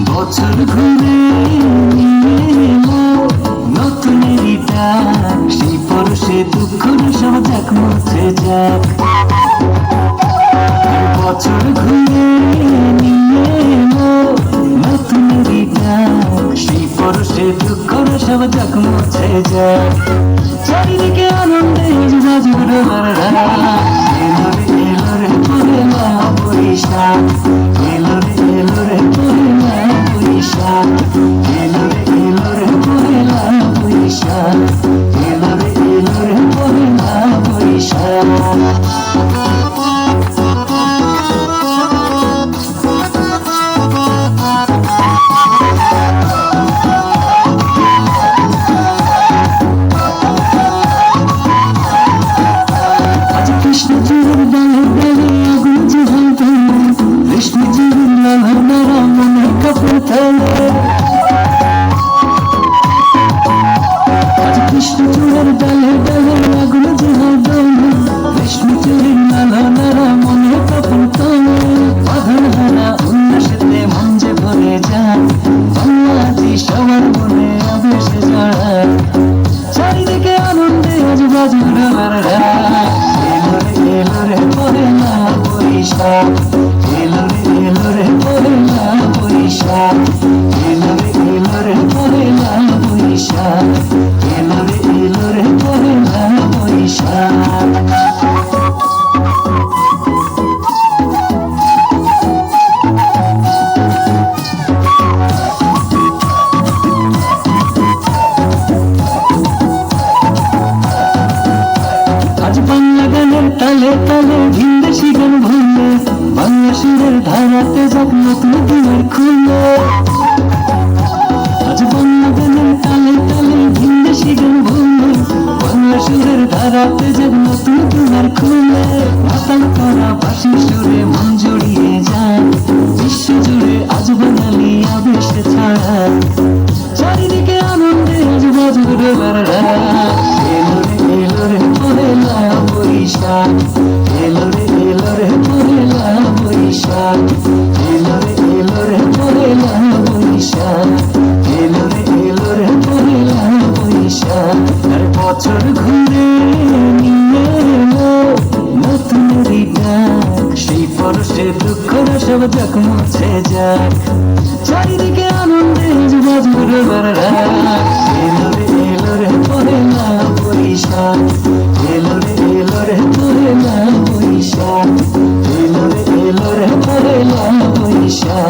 বছর ঘুরে নতুনেরই ডাক, সেই পরশে দুঃখর সব যাক মুছে যাক। বছর ঘুরে নতুনেরই ডাক, সেই পরশে দুঃখর সব যাক মুছে যাক। চারিদিকে আনন্দে বাজুর এলো রে এলো রে পহেলা বৈশাখ, এলো রে এলো রে পহেলা বৈশাখ, এলো রে এলো রে পহেলা বৈশাখ, এলো রে এলো রে পহেলা বৈশাখ। কৃষ্ণচূড়ের ডালে ডালে আগুন জ্বলতে, কৃষ্ণচূড়ের লালা নারা মনে কাপড় ফেলে। আজ কৃষ্ণচূড়ের ডালে ডালে আগুন জ্বলতে, কৃষ্ণচূড়ের লালা নারা মনে কাপড় তোলে। বাঁধন হারা উল্লাসেতে মন যে ভরে যায়, বাংলাজি সবার মনে আবেশে জড়ায়। চারিদিকে আনন্দে আজ বাজুর এলো রে পহেলা বৈশাখ, এলো রে পহেলা বৈশাখ, এলো রে পহেলা বৈশাখ, এলো রে পহেলা বৈশাখ। আজ বাংলা গানের তালে তালে ভিনদেশি গান ভুলে, বাংলা সুরের ধারাতে যাক নতুন দিনের খুলে। আজ বাংলা গানের তালে তালে ভিনদেশি গান ভুলে, বাংলা সুরের ধারাতে যাক নতুন দিনের খুলে। মাতাল করা বাঁশি সুরে মন জড়িয়ে যায়, বিশ্ব জুড়ে আজ বাঙালি আবেশে ছাড়ায়। চারিদিকে আনন্দে আজ বাজুর এলো রে পহেলা বৈশাখ, এলো রে পহেলা বৈশাখ, এলো রে পহেলা বৈশাখ, এলো রে পহেলা বৈশাখ। আর বছর ঘুরে নিয়ে এলো নতুনেরই ডাক, সেই পরশে দুঃখর সব যাক মুছে যাক। চারিদিকে আনন্দে বাজুর এলো রে পহেলা বৈশাখ, এলো রে পহেলা বৈশাখ, এলো রে পহেলা বৈশাখ।